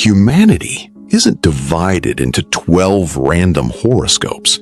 Humanity isn't divided into 12 random horoscopes.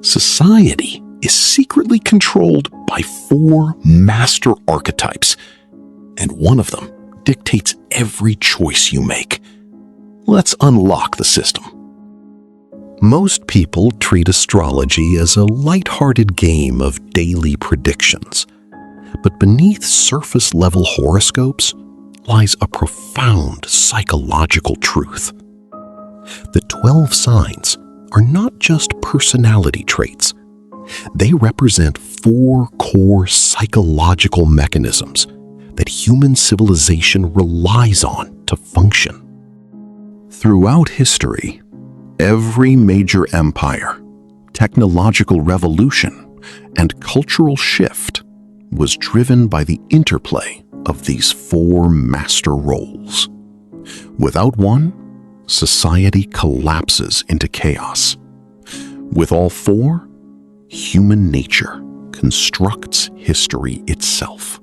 Society is secretly controlled by 4 master archetypes, and one of them dictates every choice you make. Let's unlock the system. Most people treat astrology as a lighthearted game of daily predictions, but beneath surface-level horoscopes lies a profound psychological truth. The 12 signs are not just personality traits. They represent 4 core psychological mechanisms that human civilization relies on to function. Throughout history, every major empire, technological revolution, and cultural shift was driven by the interplay of these 4 master roles. Without one, society collapses into chaos. With all 4, human nature constructs history itself.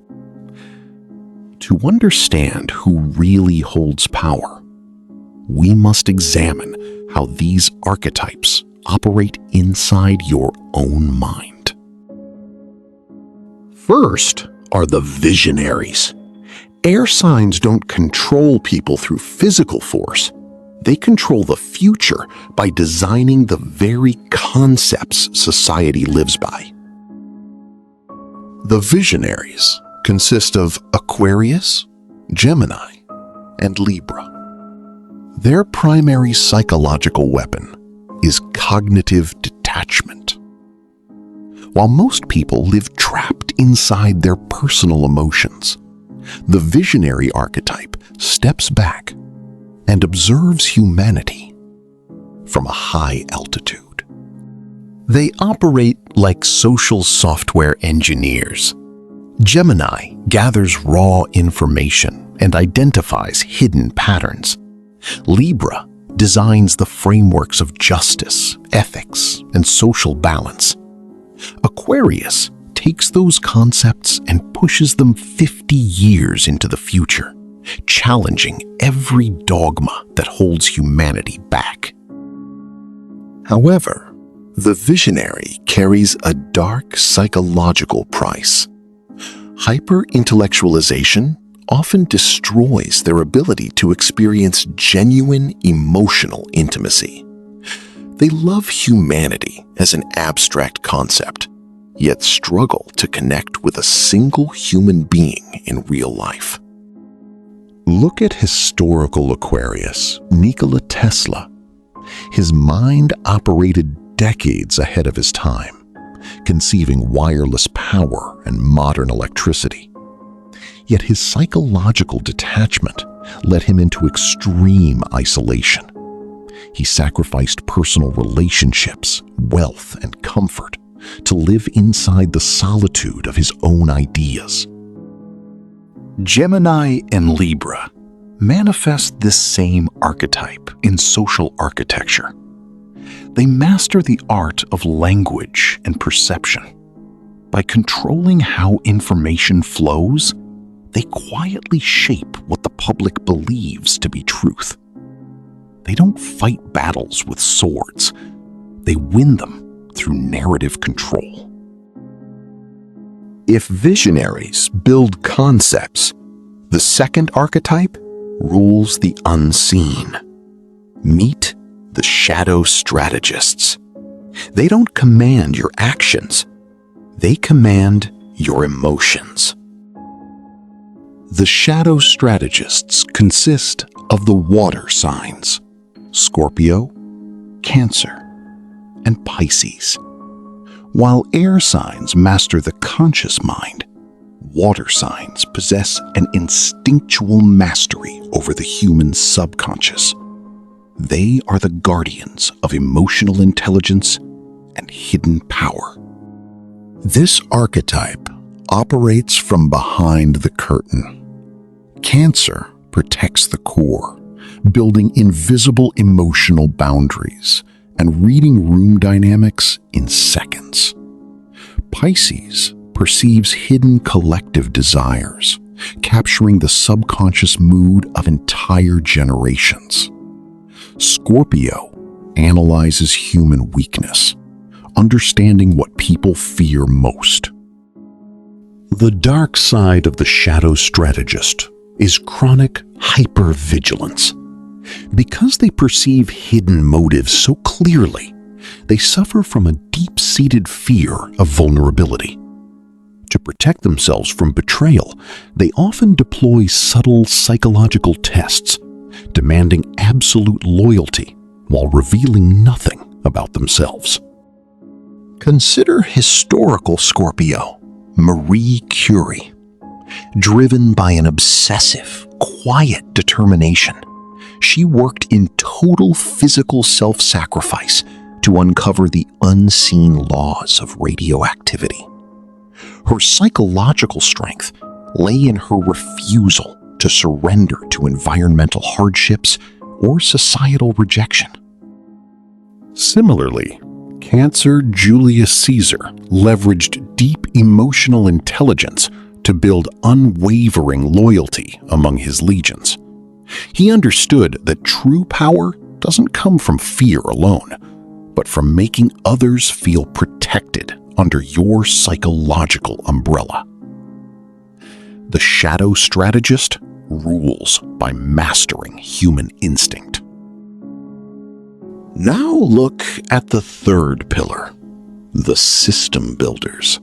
To understand who really holds power, we must examine how these archetypes operate inside your own mind. First are the Visionaries. Air signs don't control people through physical force. They control the future by designing the very concepts society lives by. The Visionaries consist of Aquarius, Gemini, and Libra. Their primary psychological weapon is cognitive detachment. While most people live trapped inside their personal emotions, the visionary archetype steps back and observes humanity from a high altitude. They operate like social software engineers. Gemini gathers raw information and identifies hidden patterns. Libra designs the frameworks of justice, ethics, and social balance. Aquarius takes those concepts and pushes them 50 years into the future, challenging every dogma that holds humanity back. However, the visionary carries a dark psychological price. Hyper-intellectualization often destroys their ability to experience genuine emotional intimacy. They love humanity as an abstract concept, yet struggle to connect with a single human being in real life. Look at historical Aquarius, Nikola Tesla. His mind operated decades ahead of his time, conceiving wireless power and modern electricity. Yet his psychological detachment led him into extreme isolation. He sacrificed personal relationships, wealth, and comfort to live inside the solitude of his own ideas. Gemini and Libra manifest this same archetype in social architecture. They master the art of language and perception. By controlling how information flows, they quietly shape what the public believes to be truth. They don't fight battles with swords. They win them through narrative control. If visionaries build concepts, the second archetype rules the unseen. Meet the Shadow Strategists. They don't command your actions. They command your emotions. The Shadow Strategists consist of the water signs, Scorpio, Cancer, and Pisces. While air signs master the conscious mind, water signs possess an instinctual mastery over the human subconscious. They are the guardians of emotional intelligence and hidden power. This archetype operates from behind the curtain. Cancer protects the core, building invisible emotional boundaries and reading room dynamics in seconds. Pisces perceives hidden collective desires, capturing the subconscious mood of entire generations. Scorpio analyzes human weakness, understanding what people fear most. The dark side of the shadow strategist is chronic hypervigilance. Because they perceive hidden motives so clearly, they suffer from a deep-seated fear of vulnerability. To protect themselves from betrayal, they often deploy subtle psychological tests, demanding absolute loyalty while revealing nothing about themselves. Consider historical Scorpio, Marie Curie. Driven by an obsessive, quiet determination, she worked in total physical self-sacrifice to uncover the unseen laws of radioactivity. Her psychological strength lay in her refusal to surrender to environmental hardships or societal rejection. Similarly, Cancer Julius Caesar leveraged deep emotional intelligence to build unwavering loyalty among his legions. He understood that true power doesn't come from fear alone, but from making others feel protected under your psychological umbrella. The shadow strategist rules by mastering human instinct. Now look at the third pillar, the system builders.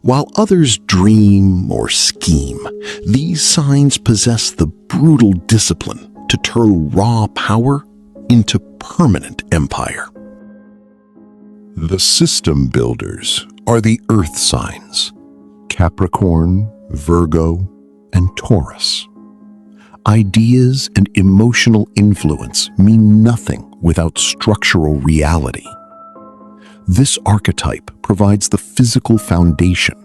While others dream or scheme, these signs possess the brutal discipline to turn raw power into permanent empire. The system builders are the earth signs, Capricorn, Virgo, and Taurus. Ideas and emotional influence mean nothing without structural reality. This archetype provides the physical foundation,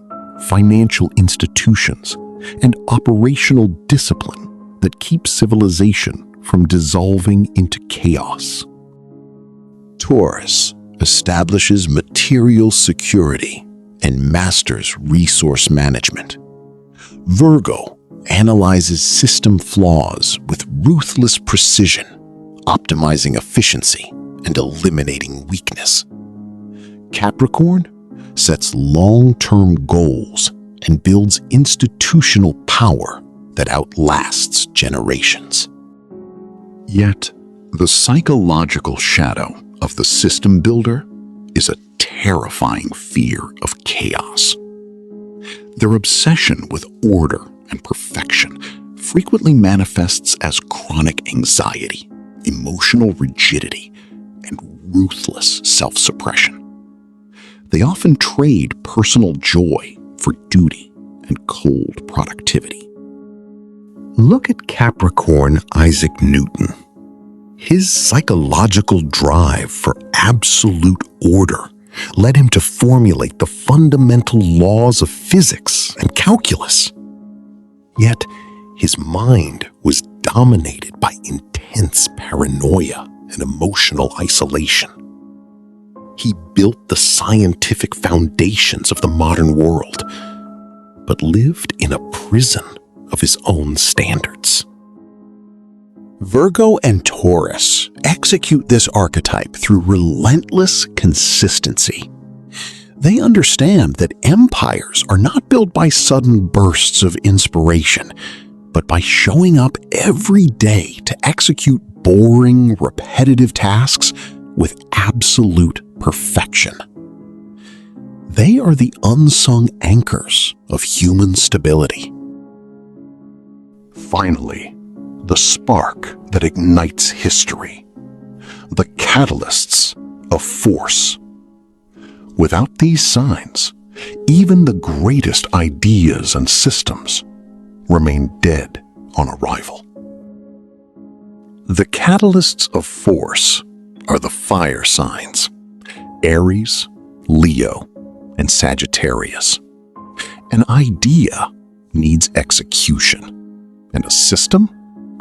financial institutions, and operational discipline that keeps civilization from dissolving into chaos. Taurus establishes material security and masters resource management. Virgo analyzes system flaws with ruthless precision, optimizing efficiency and eliminating weakness. Capricorn sets long-term goals and builds institutional power that outlasts generations. Yet, the psychological shadow of the system builder is a terrifying fear of chaos. Their obsession with order and perfection frequently manifests as chronic anxiety, emotional rigidity, and ruthless self-suppression. They often trade personal joy for duty and cold productivity. Look at Capricorn Isaac Newton. His psychological drive for absolute order led him to formulate the fundamental laws of physics and calculus. Yet, his mind was dominated by intense paranoia and emotional isolation. He built the scientific foundations of the modern world, but lived in a prison of his own standards. Virgo and Taurus execute this archetype through relentless consistency. They understand that empires are not built by sudden bursts of inspiration, but by showing up every day to execute boring, repetitive tasks with absolute perfection. They are the unsung anchors of human stability. Finally, the spark that ignites history, the catalysts of force. Without these signs, even the greatest ideas and systems remain dead on arrival. The catalysts of force are the fire signs, Aries, Leo, and Sagittarius. An idea needs execution, and a system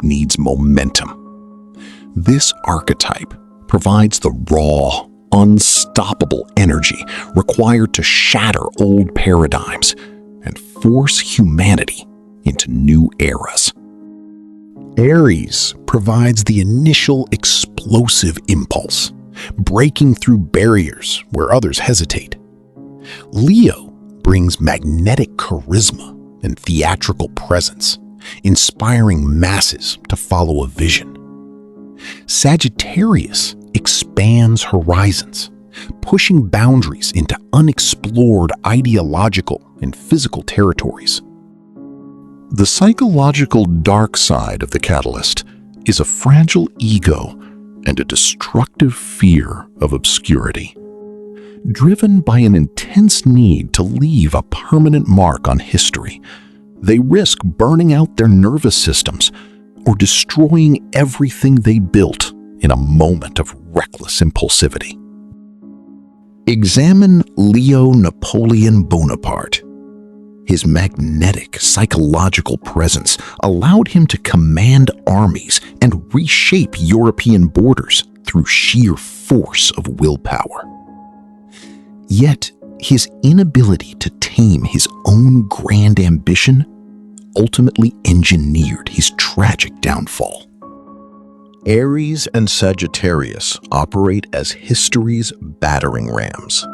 needs momentum. This archetype provides the raw, unstoppable energy required to shatter old paradigms and force humanity into new eras. Aries provides the initial explosive impulse, breaking through barriers where others hesitate. Leo brings magnetic charisma and theatrical presence, inspiring masses to follow a vision. Sagittarius expands horizons, pushing boundaries into unexplored ideological and physical territories. The psychological dark side of the catalyst is a fragile ego and a destructive fear of obscurity. Driven by an intense need to leave a permanent mark on history, they risk burning out their nervous systems or destroying everything they built in a moment of reckless impulsivity. Examine Leo Napoleon Bonaparte. His magnetic psychological presence allowed him to command armies and reshape European borders through sheer force of willpower. Yet, his inability to tame his own grand ambition ultimately engineered his tragic downfall. Aries and Sagittarius operate as history's battering rams.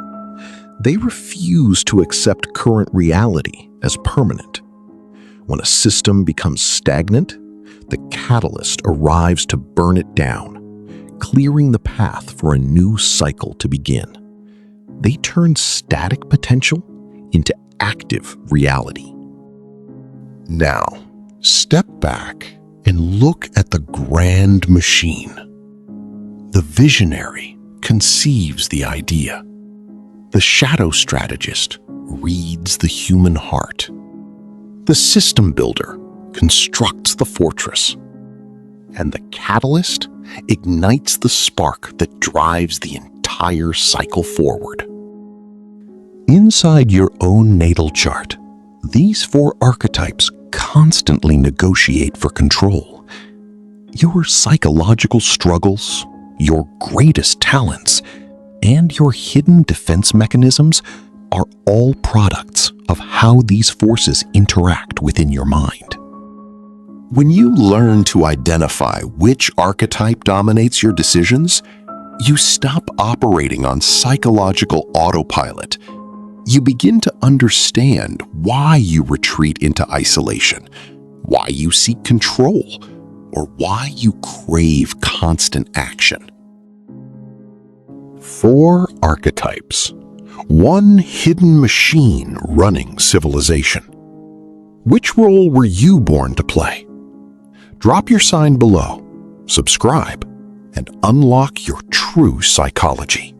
They refuse to accept current reality as permanent. When a system becomes stagnant, the catalyst arrives to burn it down, clearing the path for a new cycle to begin. They turn static potential into active reality. Now, step back and look at the grand machine. The visionary conceives the idea. The shadow strategist reads the human heart. The system builder constructs the fortress. And the catalyst ignites the spark that drives the entire cycle forward. Inside your own natal chart, these four archetypes constantly negotiate for control. Your psychological struggles, your greatest talents, and your hidden defense mechanisms are all products of how these forces interact within your mind. When you learn to identify which archetype dominates your decisions, you stop operating on psychological autopilot. You begin to understand why you retreat into isolation, why you seek control, or why you crave constant action. 4 archetypes. One hidden machine running civilization. Which role were you born to play? Drop your sign below, subscribe, and unlock your true psychology.